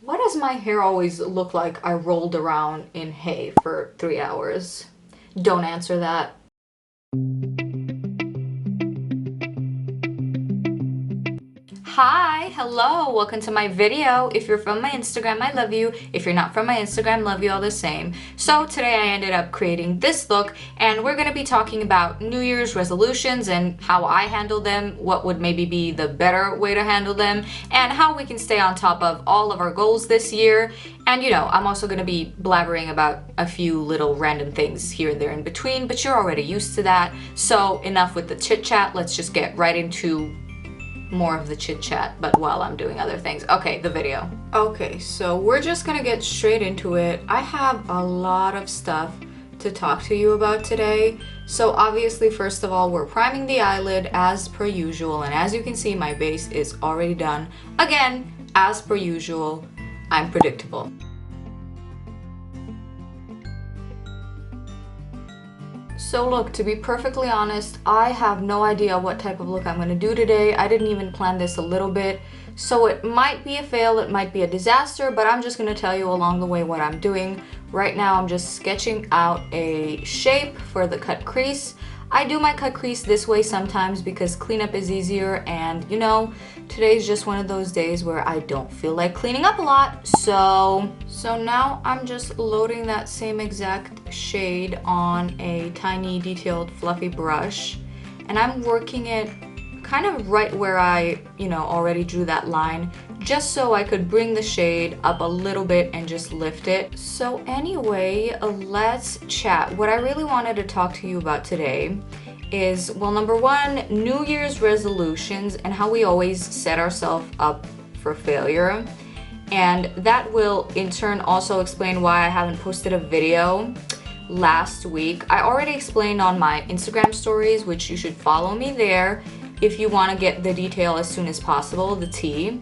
Why does my hair always look like I rolled around in hay for 3 hours? Don't answer that. Hi, hello, welcome to my video. If you're from my Instagram, I love you. If you're not from my Instagram, love you all the same. So today I ended up creating this look, and we're gonna be talking about New Year's resolutions and how I handle them, what would maybe be the better way to handle them, and how we can stay on top of all of our goals this year. And you know, I'm also gonna be blabbering about a few little random things here and there in between, but you're already used to that. So enough with the chit chat, let's just get right into more of the chit chat, but while I'm doing other things. Okay, the video. Okay, so we're just gonna get straight into it. I have a lot of stuff to talk to you about today. So obviously, first of all, we're priming the eyelid as per usual, and as you can see, my base is already done. Again, as per usual, I'm predictable. So look, to be perfectly honest, I have no idea what type of look I'm going to do today. I didn't even plan this a little bit. So it might be a fail, it might be a disaster, but I'm just going to tell you along the way what I'm doing. Right now I'm just sketching out a shape for the cut crease. I do my cut crease this way sometimes because cleanup is easier, and you know, today's just one of those days where I don't feel like cleaning up a lot. So now I'm just loading that same exact shade on a tiny detailed fluffy brush, and I'm working it kind of right where I, you know, already drew that line, just so I could bring the shade up a little bit and just lift it. So anyway, let's chat. What I really wanted to talk to you about today is, well, number one, New Year's resolutions and how we always set ourselves up for failure. And that will in turn also explain why I haven't posted a video last week. I already explained on my Instagram stories, which you should follow me there if you want to get the detail as soon as possible, the tea.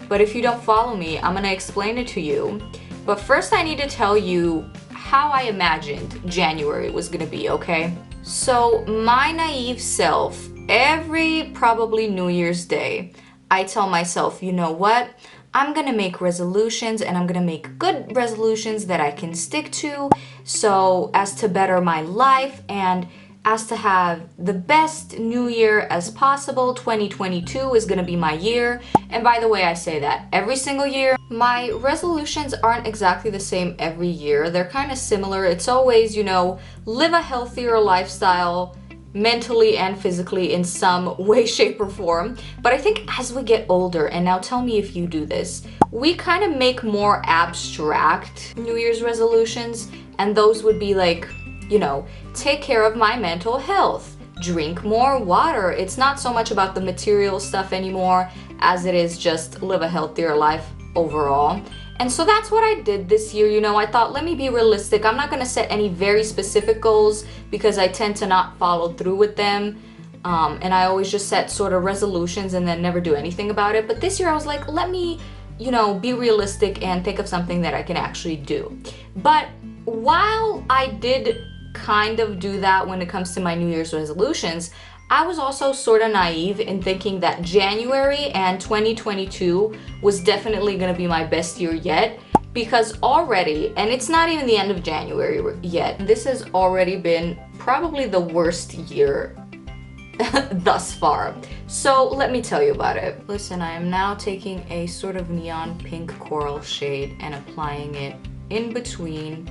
But if you don't follow me, I'm gonna explain it to you. But first I need to tell you how I imagined January was gonna be, okay? So my naive self, every probably New Year's Day, I tell myself, you know what? I'm gonna make resolutions, and I'm gonna make good resolutions that I can stick to, so as to better my life and as to have the best new year as possible. 2022 is gonna be my year. And by the way, I say that every single year. My resolutions aren't exactly the same every year. They're kind of similar. It's always, you know, live a healthier lifestyle, mentally and physically in some way, shape, or form. But I think as we get older, and now tell me if you do this, we kind of make more abstract New Year's resolutions, and those would be like, you know, take care of my mental health, drink more water. It's not so much about the material stuff anymore as it is just live a healthier life overall. And so that's what I did this year. You know, I thought, let me be realistic. I'm not going to set any very specific goals because I tend to not follow through with them. And I always just set sort of resolutions and then never do anything about it. But this year I was like, let me, you know, be realistic and think of something that I can actually do. But while I did kind of do that when it comes to my New Year's resolutions, I was also sort of naive in thinking that January and 2022 was definitely going to be my best year yet, because already, and it's not even the end of January yet, this has already been probably the worst year thus far. So let me tell you about it. Listen, I am now taking a sort of neon pink coral shade and applying it in between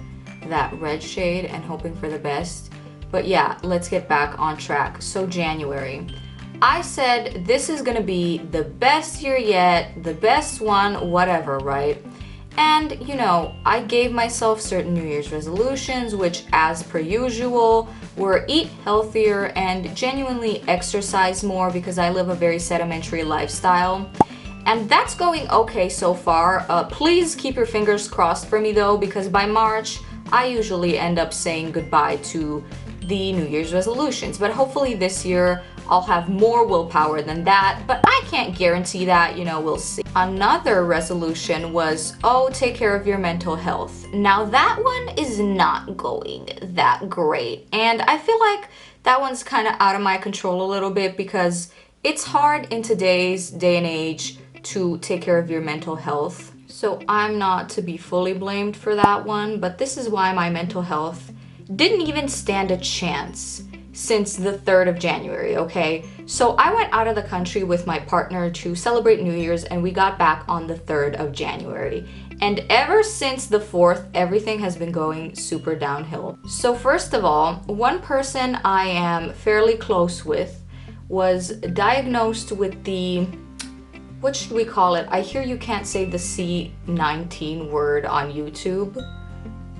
that red shade and hoping for the best. But yeah, let's get back on track. So January, I said this is gonna be the best year yet, the best one, whatever, right? And you know, I gave myself certain New Year's resolutions, which as per usual were eat healthier and genuinely exercise more, because I live a very sedimentary lifestyle. And that's going okay so far. Please keep your fingers crossed for me though, because by March, I usually end up saying goodbye to the New Year's resolutions. But hopefully this year I'll have more willpower than that, but I can't guarantee that, you know, we'll see. Another resolution was, oh, take care of your mental health. Now that one is not going that great, and I feel like that one's kind of out of my control a little bit, because it's hard in today's day and age to take care of your mental health. So I'm not to be fully blamed for that one, but this is why my mental health didn't even stand a chance since the 3rd of January, okay? So I went out of the country with my partner to celebrate New Year's, and we got back on the 3rd of January. And ever since the 4th, everything has been going super downhill. So first of all, one person I am fairly close with was diagnosed with the, what should we call it? I hear you can't say the C19 word on YouTube.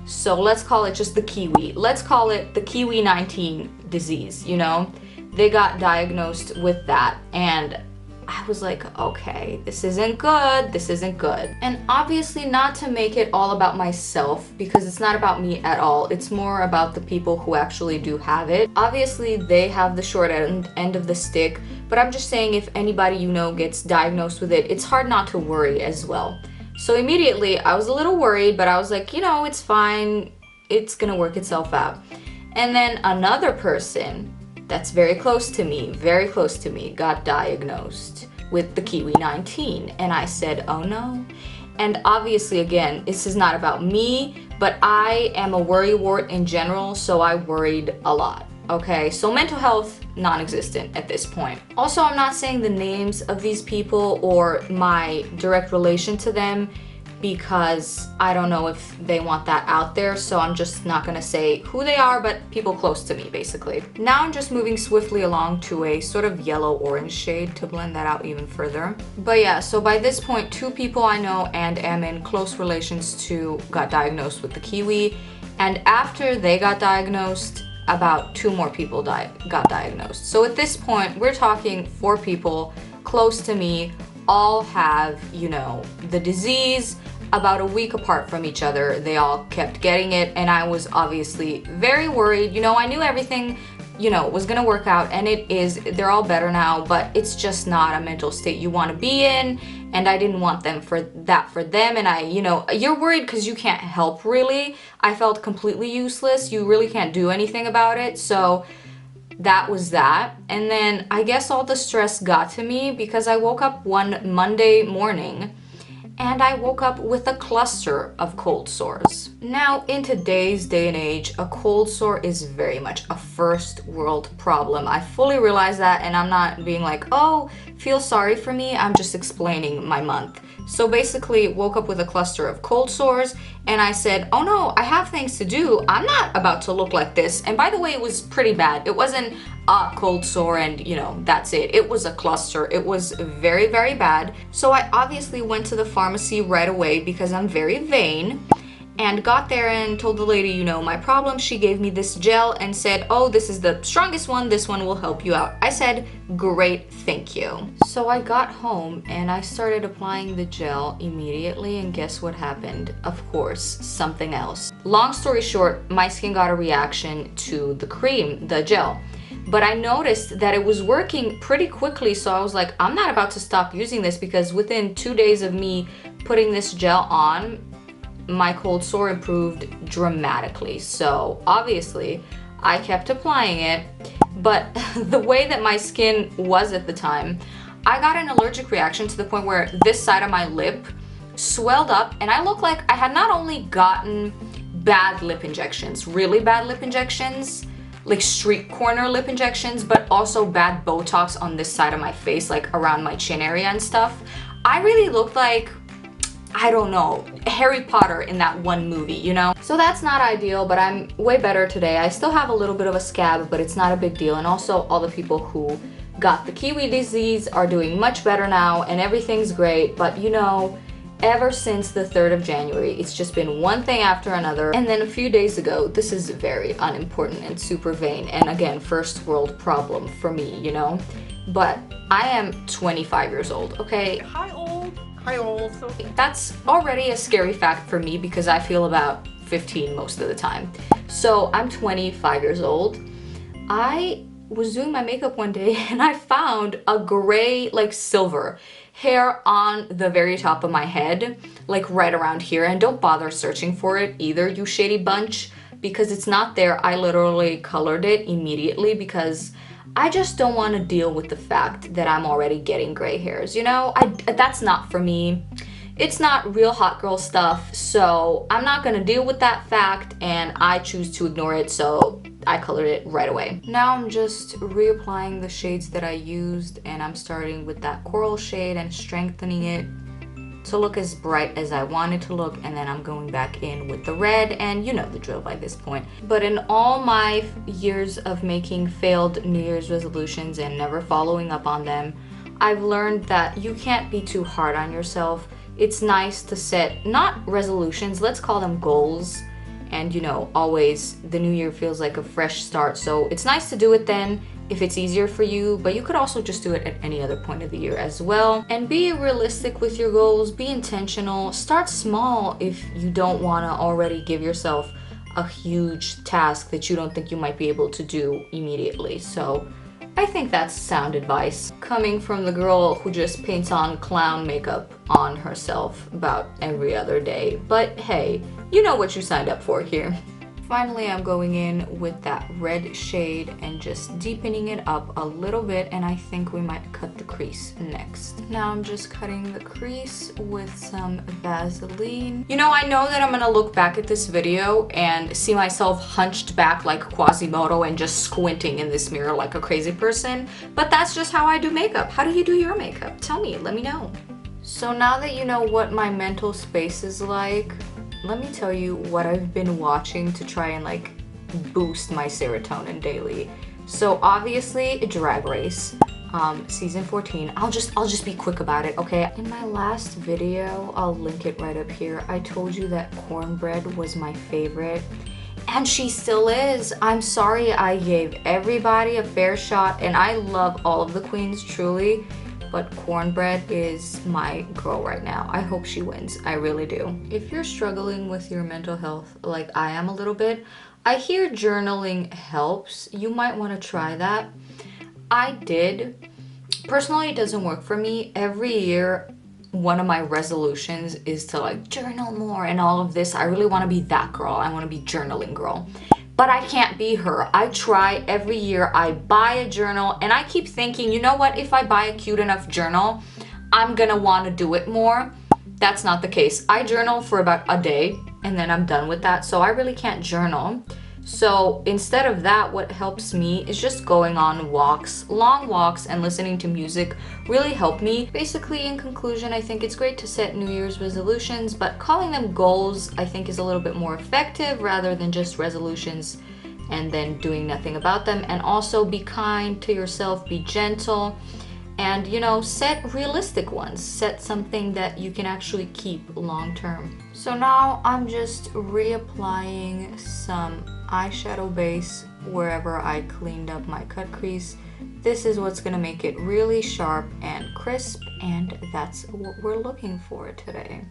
So let's call it just the kiwi. Let's call it the kiwi 19 disease, you know? They got diagnosed with that, and I was like, okay, this isn't good, this isn't good. And obviously not to make it all about myself, because it's not about me at all. It's more about the people who actually do have it. Obviously they have the short end of the stick, but I'm just saying if anybody you know gets diagnosed with it, it's hard not to worry as well. So immediately I was a little worried, but I was like, you know, it's fine, it's gonna work itself out. And then another person that's very close to me, got diagnosed with the kiwi 19, and I said, oh no. And obviously, again, this is not about me, but I am a worrywart in general, so I worried a lot. Okay, so mental health, non-existent at this point. Also, I'm not saying the names of these people or my direct relation to them, because I don't know if they want that out there, so I'm just not gonna say who they are, but people close to me, basically. Now I'm just moving swiftly along to a sort of yellow-orange shade to blend that out even further. But yeah, so by this point, 2 people I know and am in close relations to got diagnosed with the kiwi, and after they got diagnosed, about 2 more people got diagnosed. So at this point, we're talking 4 people close to me, all have, you know, the disease. About a week apart from each other, they all kept getting it, and I was obviously very worried. You know, I knew everything, you know, was gonna work out, and it is. They're all better now, but it's just not a mental state you want to be in, and I didn't want them for them. And I, you know, you're worried because you can't help, really. I felt completely useless. You really can't do anything about it, so that was that. And then I guess all the stress got to me because I woke up one Monday morning and I woke up with a cluster of cold sores. Now, in today's day and age, a cold sore is very much a first world problem. I fully realize that, and I'm not being like, oh, feel sorry for me. I'm just explaining my month. So basically, woke up with a cluster of cold sores, and I said, oh no, I have things to do. I'm not about to look like this. And by the way, it was pretty bad. It wasn't a cold sore and, you know, that's it. It was a cluster. It was very, very bad. So I obviously went to the pharmacy right away because I'm very vain, and got there and told the lady, you know, my problem. She gave me this gel and said, oh, this is the strongest one. This one will help you out. I said, great, thank you. So I got home and I started applying the gel immediately, and guess what happened? Of course, something else. Long story short, my skin got a reaction to the cream, the gel. But I noticed that it was working pretty quickly, so I was like, I'm not about to stop using this, because within 2 days of me putting this gel on, my cold sore improved dramatically. So obviously I kept applying it, but the way that my skin was at the time, I got an allergic reaction to the point where this side of my lip swelled up, and I looked like I had not only gotten bad lip injections, really bad lip injections, like street corner lip injections, but also bad Botox on this side of my face, like around my chin area and stuff. I really looked like, I don't know, Harry Potter in that one movie, you know? So that's not ideal, but I'm way better today. I still have a little bit of a scab, but it's not a big deal. And also all the people who got the kiwi disease are doing much better now, and everything's great. But you know, ever since the 3rd of January, it's just been one thing after another. And then a few days ago, this is very unimportant and super vain, and again, first world problem for me, you know? But I am 25 years old, okay? Hi old. So that's already a scary fact for me because I feel about 15 most of the time. So I'm 25 years old. I was doing my makeup one day and I found a gray, like silver hair on the very top of my head, like right around here. And don't bother searching for it either, you shady bunch, because it's not there. I literally colored it immediately because I just don't want to deal with the fact that I'm already getting gray hairs, you know? That's not for me. It's not real hot girl stuff, so I'm not gonna deal with that fact, and I choose to ignore it, so I colored it right away. Now I'm just reapplying the shades that I used, and I'm starting with that coral shade and strengthening it to look as bright as I want it to look, and then I'm going back in with the red, and you know the drill by this point. But in all my years of making failed New Year's resolutions and never following up on them, I've learned that you can't be too hard on yourself. It's nice to set, not resolutions, let's call them goals. And you know, always the new year feels like a fresh start, so it's nice to do it then if it's easier for you, but you could also just do it at any other point of the year as well. And be realistic with your goals, be intentional, start small if you don't want to already give yourself a huge task that you don't think you might be able to do immediately. So I think that's sound advice coming from the girl who just paints on clown makeup on herself about every other day. But hey, you know what you signed up for here. Finally, I'm going in with that red shade and just deepening it up a little bit, and I think we might cut the crease next. Now I'm just cutting the crease with some Vaseline. You know, I know that I'm gonna look back at this video and see myself hunched back like Quasimodo and just squinting in this mirror like a crazy person, but that's just how I do makeup. How do you do your makeup? Tell me, let me know. So now that you know what my mental space is like, let me tell you what I've been watching to try and like boost my serotonin daily. So obviously Drag Race, season 14. I'll just be quick about it, okay? In my last video, I'll link it right up here, I told you that cornbread was my favorite, and she still is. I'm sorry I gave everybody a fair shot, and I love all of the queens, truly. But cornbread is my girl right now. I hope she wins. I really do. If you're struggling with your mental health like I am a little bit, I hear journaling helps. You might want to try that. I did. Personally, it doesn't work for me. Every year, one of my resolutions is to like journal more and all of this. I really want to be that girl. I want to be journaling girl. But I can't be her. I try every year. I buy a journal and I keep thinking, you know what? If I buy a cute enough journal, I'm gonna want to do it more. That's not the case. I journal for about a day and then I'm done with that. So I really can't journal. So instead of that, what helps me is just going on walks. Long walks and listening to music really help me. Basically, in conclusion, I think it's great to set New Year's resolutions, but calling them goals I think is a little bit more effective rather than just resolutions and then doing nothing about them. And also be kind to yourself, be gentle, and you know, set realistic ones. Set something that you can actually keep long term. So now I'm just reapplying some eyeshadow base wherever I cleaned up my cut crease. This is what's gonna make it really sharp and crisp, and that's what we're looking for today.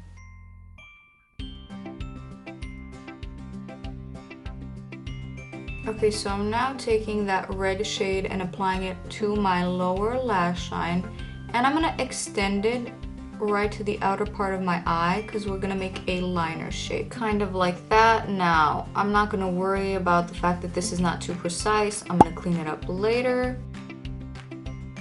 Okay, so I'm now taking that red shade and applying it to my lower lash line, and I'm gonna extend it right to the outer part of my eye because we're gonna make a liner shape, kind of like that. Now, I'm not gonna worry about the fact that this is not too precise. I'm gonna clean it up later.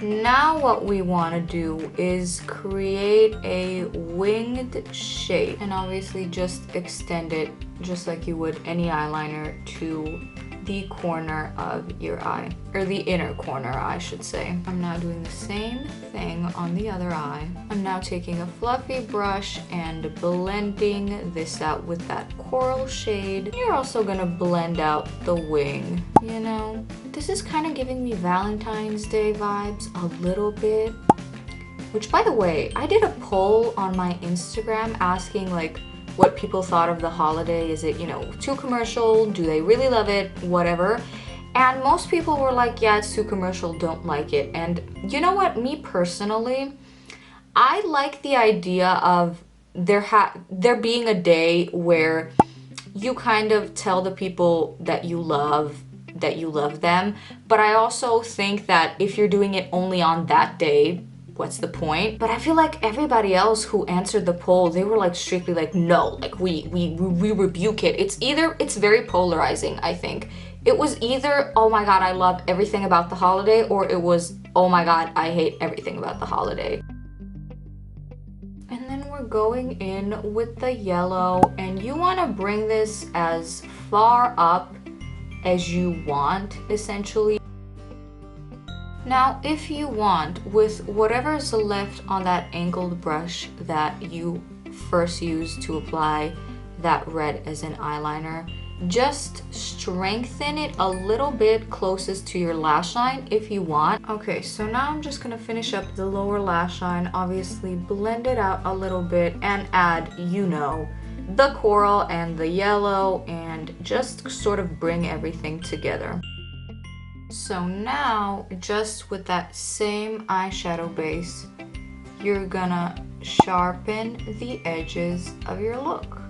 Now what we want to do is create a winged shape, and obviously just extend it just like you would any eyeliner to the corner of your eye, or the inner corner, I should say. I'm now doing the same thing on the other eye. I'm now taking a fluffy brush and blending this out with that coral shade. You're also gonna blend out the wing, you know? This is kind of giving me Valentine's Day vibes a little bit. Which, by the way, I did a poll on my Instagram asking like what people thought of the holiday. Is it, you know, too commercial? Do they really love it? Whatever. And most people were like, yeah, it's too commercial, don't like it. And you know what? Me personally, I like the idea of there being a day where you kind of tell the people that you love them. But I also think that if you're doing it only on that day, what's the point? But I feel like everybody else who answered the poll, they were like strictly like, no, like we rebuke it. It's very polarizing, I think. It was either, oh my god, I love everything about the holiday, or it was, oh my god, I hate everything about the holiday. And then we're going in with the yellow, and you want to bring this as far up as you want, essentially. Now, if you want, with whatever is left on that angled brush that you first used to apply that red as an eyeliner, just strengthen it a little bit closest to your lash line if you want. Okay, so now I'm just gonna finish up the lower lash line, obviously blend it out a little bit and add, you know, the coral and the yellow, and just sort of bring everything together. So now, just with that same eyeshadow base, you're gonna sharpen the edges of your look.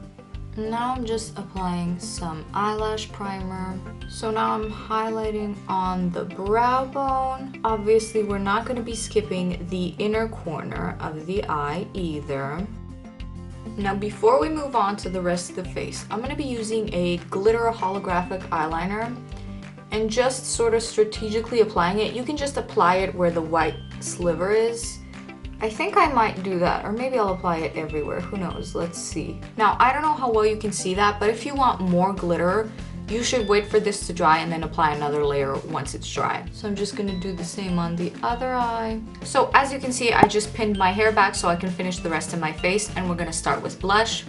Now I'm just applying some eyelash primer. So now I'm highlighting on the brow bone. Obviously, we're not going to be skipping the inner corner of the eye either. Now, before we move on to the rest of the face, I'm going to be using a glitter holographic eyeliner and just sort of strategically applying it. You can just apply it where the white sliver is. I think I might do that, or maybe I'll apply it everywhere, who knows, let's see. Now, I don't know how well you can see that, but if you want more glitter, you should wait for this to dry and then apply another layer once it's dry. So I'm just gonna do the same on the other eye. So as you can see, I just pinned my hair back so I can finish the rest of my face, and we're gonna start with blush.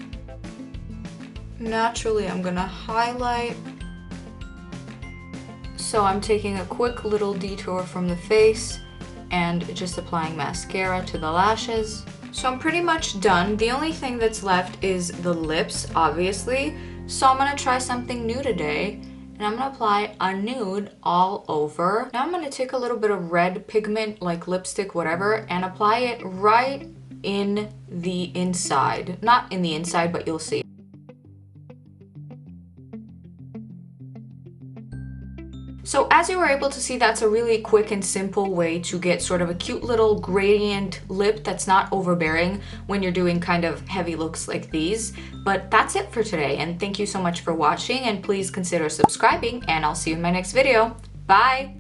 Naturally, I'm gonna highlight. So I'm taking a quick little detour from the face and just applying mascara to the lashes. So I'm pretty much done. The only thing that's left is the lips, obviously. So I'm gonna try something new today, and I'm gonna apply a nude all over. Now I'm gonna take a little bit of red pigment, like lipstick, whatever, and apply it right in the inside. Not in the inside, but you'll see. So as you were able to see, that's a really quick and simple way to get sort of a cute little gradient lip that's not overbearing when you're doing kind of heavy looks like these. But that's it for today, and thank you so much for watching, and please consider subscribing, and I'll see you in my next video. Bye!